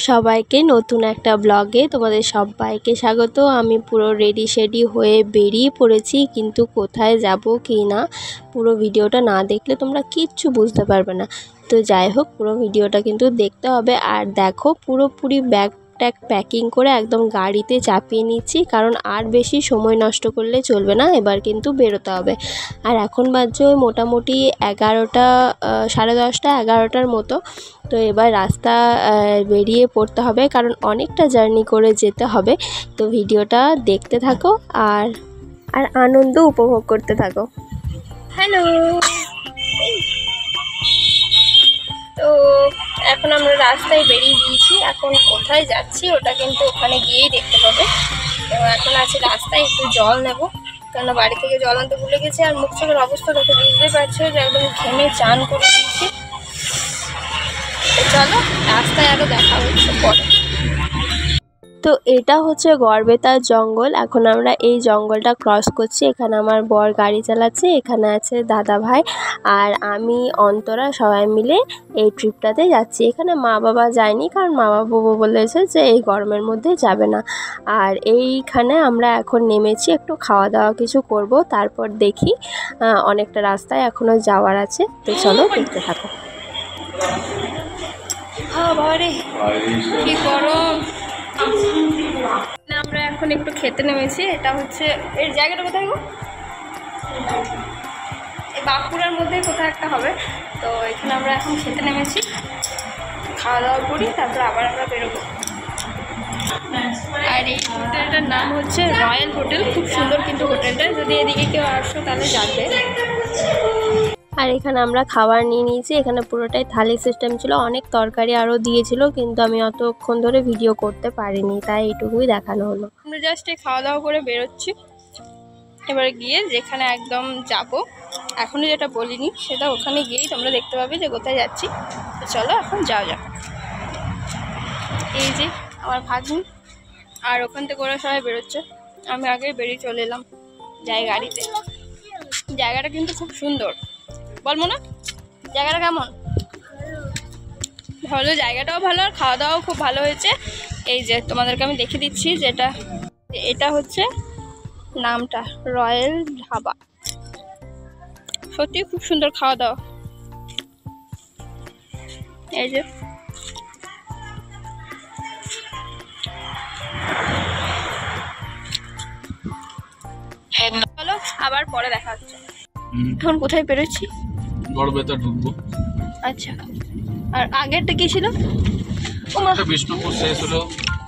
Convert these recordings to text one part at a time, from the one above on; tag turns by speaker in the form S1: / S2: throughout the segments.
S1: সবাইকে নতুন একটা ব্লগে তোমাদের সবাইকে স্বাগত। আমি পুরো রেডি শেডি হয়ে বেরিয়ে পড়েছি, কিন্তু কোথায় যাব কি না পুরো ভিডিওটা না দেখলে তোমরা কিচ্ছু বুঝতে পারবে না। তো যাই হোক, পুরো ভিডিওটা কিন্তু দেখতে হবে। আর দেখো, পুরোপুরি ব্যাগ ট্যাগ প্যাকিং করে একদম গাড়িতে চাপিয়ে নিচ্ছি, কারণ আর বেশি সময় নষ্ট করলে চলবে না, এবার কিন্তু বেরোতে হবে। আর এখন বাজছে মোটামুটি 11টা, 10:30, 11টার মতো। তো এবার রাস্তা বেরিয়ে পড়তে হবে, কারণ অনেকটা জার্নি করে যেতে হবে। তো ভিডিওটা দেখতে থাকো আর আনন্দ উপভোগ করতে থাকো। হ্যালো, তো এখন আমরা রাস্তায় বেরিয়ে গিয়েছি। এখন কোথায় যাচ্ছি ওটা কিন্তু ওখানে গিয়েই দেখতে পাবে। তো এখন আছে রাস্তায়, একটু জল নেব, কেন বাড়ি থেকে জল আনতে ভুলে গেছি। আর মুখ চোখের অবস্থা দেখে বুঝতে পারছো যে একদম ঘেমে চান করে দিয়েছি। চলো, রাস্তায় আরও দেখা হচ্ছে পরে। তো এটা হচ্ছে গড়বেতার জঙ্গল। এখন আমরা এই জঙ্গলটা ক্রস করছি। এখানে আমার বর গাড়ি চালাচ্ছে, এখানে আছে দাদা ভাই আর আমি অন্তরা, সবাই মিলে এই ট্রিপটাতে যাচ্ছি। এখানে মা বাবা যায়নি, কারণ মা বাবা বলেছে যে এই গরমের মধ্যে যাবে না। আর এইখানে আমরা এখন নেমেছি, একটু খাওয়া দাওয়া কিছু করব, তারপর দেখি অনেকটা রাস্তায় এখনও যাওয়ার আছে। তো চলো দেখতে থাকো। বাবারে কি গরম! আমরা এখন একটু খেতে নেমেছি। এটা হচ্ছে এর জায়গাটা কোথায় গো? এই বাঁকুড়ার মধ্যে কোথাও একটা হবে। তো এখানে আমরা এখন খেতে নেমেছি, খাওয়া দাওয়া করি, তারপর আবার আমরা বেরোবো। আর এই হোটেলটার নাম হচ্ছে রয়্যাল হোটেল। খুব সুন্দর কিন্তু হোটেলটা, যদি এদিকে কেউ আসো তাহলে জানবে। আর এখানে আমরা খাবার নিয়ে নিয়েছি। এখানে পুরোটাই থালি সিস্টেম ছিল, অনেক তরকারি আরও দিয়েছিল, কিন্তু আমি অতক্ষণ ধরে ভিডিও করতে পারিনি, তাই এইটুকুই দেখানো হলো। আমরা জাস্ট খাওয়া দাওয়া করে বেরোচ্ছি। এবারে গিয়ে যেখানে একদম যাব, এখনও যেটা বলিনি সেটা ওখানে গিয়েই তোমরা দেখতে পাবে যে কোথায় যাচ্ছি। তো চলো এখন যাওয়া যাক। এই যে আমার ভাগ্নি, আর ওখান থেকে ওরা সবাই বেরোচ্ছে, আমি আগেই বেরিয়ে চলে এলাম গাড়িতে। জায়গাটা কিন্তু খুব সুন্দর, বলবো না? জায়গাটা কেমন? ভালো, জায়গাটাও ভালো, আর খাওয়া দাওয়াও খুব ভালো হয়েছে। এই যে তোমাদেরকে আমি দেখে দিচ্ছি, যেটা এটা হচ্ছে নামটা রয়্যাল ধাবা। সত্যি খুব সুন্দর খাওয়া দাওয়া। এই যে চলো, আবার পরে দেখা হচ্ছে। এখন কোথায় বেরোচ্ছি?
S2: গড়বেতা ঢুকবো।
S1: আচ্ছা, আর আগেরটা কি ছিল?
S2: বিষ্ণুপুর শেষ হলো,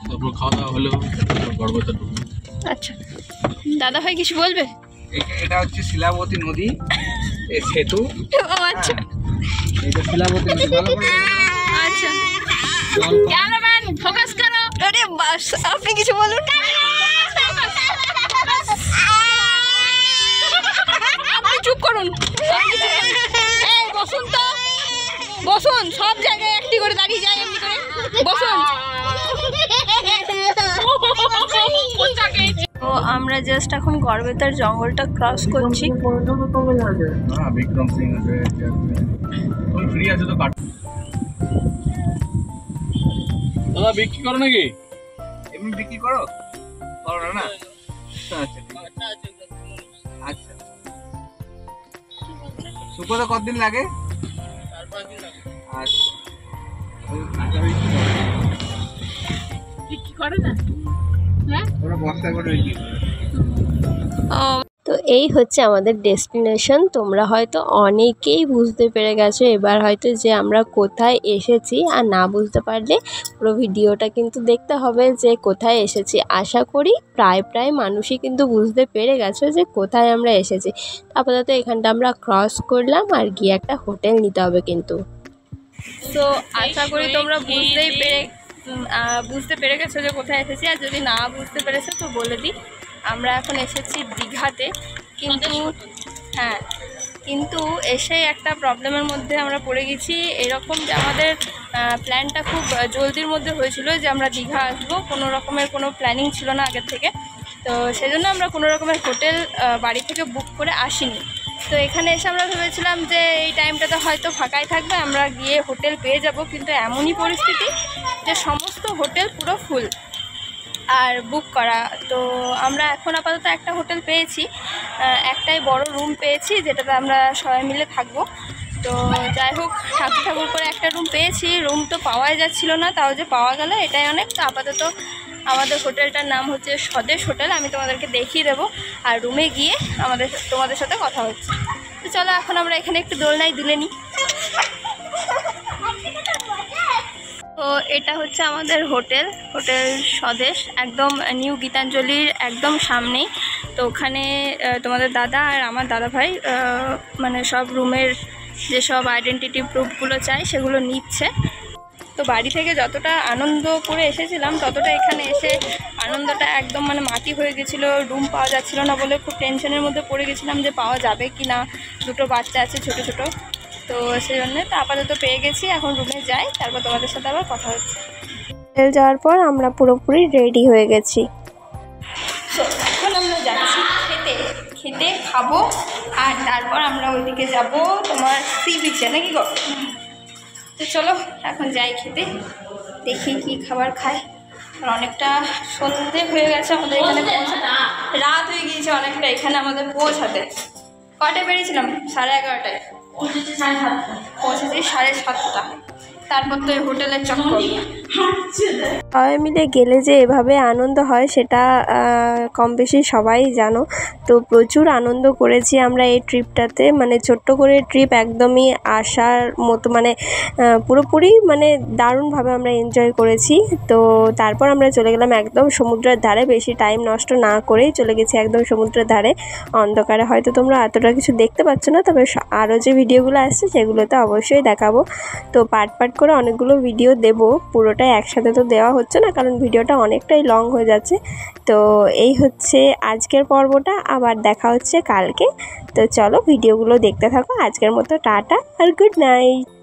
S2: তারপর খাওয়া দাওয়া হলো, গড়বেতা ঢুকবো।
S1: আচ্ছা, দাদা ভাই কিছু বলবে?
S3: এটা হচ্ছে শিলাবতী নদী, এই সেতু।
S1: ও আচ্ছা,
S3: এটা শিলাবতী নদী। ভালো করে
S1: আচ্ছা, ক্যামেরাম্যান ফোকাস করো। আরে বাস, আপনি কিছু বলুন। আপনি চুপ করুন। এই বসুন তো, বসুন। সব জায়গায় একটি করে দাঁড়িয়ে যায়, এমনি করে বসুন। তো আমরা জাস্ট এখন গড়বেতার জঙ্গলটা ক্রস করছি।
S2: বিক্রম সিং আছে, তুমি ফ্রি আছো তো? দাদা বিক্রি করো নাকি?
S3: এমনি বিক্রি করো? করো না? আচ্ছা, শুকোতে কতদিন লাগে?
S2: 4-5 দিন লাগে।
S3: আচ্ছা,
S1: বিক্রি করে না? হ্যাঁ,
S3: ওরা বস্তা করে বিক্রি করে।
S1: তো এই হচ্ছে আমাদের ডেস্টিনেশন। তোমরা হয়তো অনেকেই বুঝতে পেরে গেছো এবার হয়তো যে আমরা কোথায় এসেছি। আর না বুঝতে পারলে পুরো ভিডিওটা কিন্তু দেখতে হবে যে কোথায় এসেছি। আশা করি প্রায় মানুষই কিন্তু বুঝতে পেরে গেছো যে কোথায় আমরা এসেছি। আপাতত এখানটা আমরা ক্রস করলাম, আর গিয়ে একটা হোটেল নিতে হবে কিন্তু। তো আশা করি তোমরা বুঝতে পেরে গেছো যে কোথায় এসেছি। আর যদি না বুঝতে পেরেছো তো বলে দিই, আমরা এখন এসেছি দীঘাতে। কিন্তু এসে একটা প্রবলেমের মধ্যে আমরা পড়ে গেছি, এরকম যে আমাদের প্ল্যানটা খুব জলদির মধ্যে হয়েছিল যে আমরা দীঘা আসবো, কোনো রকমের কোনো প্ল্যানিং ছিল না আগের থেকে। তো সেজন্য আমরা কোনো রকমের হোটেল বাড়ি থেকে বুক করে আসিনি। তো এখানে এসে আমরা ভেবেছিলাম যে এই টাইমটাতে হয়তো ফাঁকাই থাকবে, আমরা গিয়ে হোটেল পেয়ে যাব, কিন্তু এমনই পরিস্থিতি যে সমস্ত হোটেল পুরো ফুল আর বুক করা। তো আমরা এখন আপাতত একটা হোটেল পেয়েছি, একটাই বড় রুম পেয়েছি যেটাতে আমরা সবাই মিলে থাকবো। তো যাই হোক, ঠাকুর করে একটা রুম পেয়েছি, রুম তো পাওয়াই যাচ্ছিলো না, তাও যে পাওয়া গেল এটাই অনেক। তো আপাতত আমাদের হোটেলটার নাম হচ্ছে স্বদেশ হোটেল, আমি তোমাদেরকে দেখিয়ে দেবো, আর রুমে গিয়ে তোমাদের সাথে কথা হচ্ছে। তো চলো এখন আমরা এখানে একটু দোলনায় দুলে নিই। তো এটা হচ্ছে আমাদের হোটেল স্বদেশ, একদম নিউ গীতাঞ্জলির একদম সামনেই। তো ওখানে তোমাদের দাদা আর আমার দাদা ভাই মানে সব রুমের যেসব আইডেন্টিটি প্রুফগুলো চাই সেগুলো নিচ্ছে। তো বাড়ি থেকে যতটা আনন্দ করে এসেছিলাম ততটা এখানে এসে আনন্দটা একদম মানে মাটি হয়ে গেছিলো। রুম পাওয়া যাচ্ছিলো না বলে খুব টেনশনের মধ্যে পড়ে গেছিলাম যে পাওয়া যাবে কি না, দুটো বাচ্চা আছে ছোটো ছোটো। তো সেই জন্যে তো আপাতত পেয়ে গেছি, এখন রুমে যাই, তারপর তোমাদের সাথে আবার কথা হচ্ছে। হোটেল যাওয়ার পর আমরা পুরোপুরি রেডি হয়ে গেছি। তো এখন আমরা যাচ্ছি খেতে খাবো, আর তারপর আমরা ওইদিকে যাব তোমার সি বিচে, নাকি গো? তো চলো এখন যাই খেতে, দেখি কি খাবার খায়। আর অনেকটা সন্ধে হয়ে গেছে আমাদের এখানে পৌঁছাতে, রাত হয়ে গিয়েছে অনেকটা এখানে আমাদের পৌঁছাতে। কটায় বেরিয়েছিলাম? 11:30টায়, পৌঁছেছি 7:30। তারপর তো এই হোটেলের চক্কর। সবাই মিলে গেলে যে এভাবে আনন্দ হয় সেটা কম বেশি সবাই জানো। তো প্রচুর আনন্দ করেছি আমরা এই ট্রিপটাতে, মানে ছোট্ট করে ট্রিপ, একদমই আসার মতো, মানে পুরোপুরি মানে দারুণভাবে আমরা এনজয় করেছি। তো তারপর আমরা চলে গেলাম একদম সমুদ্রের ধারে, বেশি টাইম নষ্ট না করেই চলে গেছি একদম সমুদ্রের ধারে। অন্ধকারে হয়তো তোমরা এতটা কিছু দেখতে পাচ্ছ না, তবে আরও যে ভিডিওগুলো আসছে সেগুলোতে অবশ্যই দেখাবো। তো পার্ট করে অনেকগুলো ভিডিও দেব, পুরোটাই একসাথে তো দেওয়া হচ্ছে না কারণ ভিডিওটা অনেকটাই লং হয়ে যাচ্ছে। তো এই হচ্ছে আজকের পর্বটা, আবার দেখা হচ্ছে কালকে। তো চলো ভিডিওগুলো দেখতে থাকো। আজকের মতো টাটা আর গুড নাইট।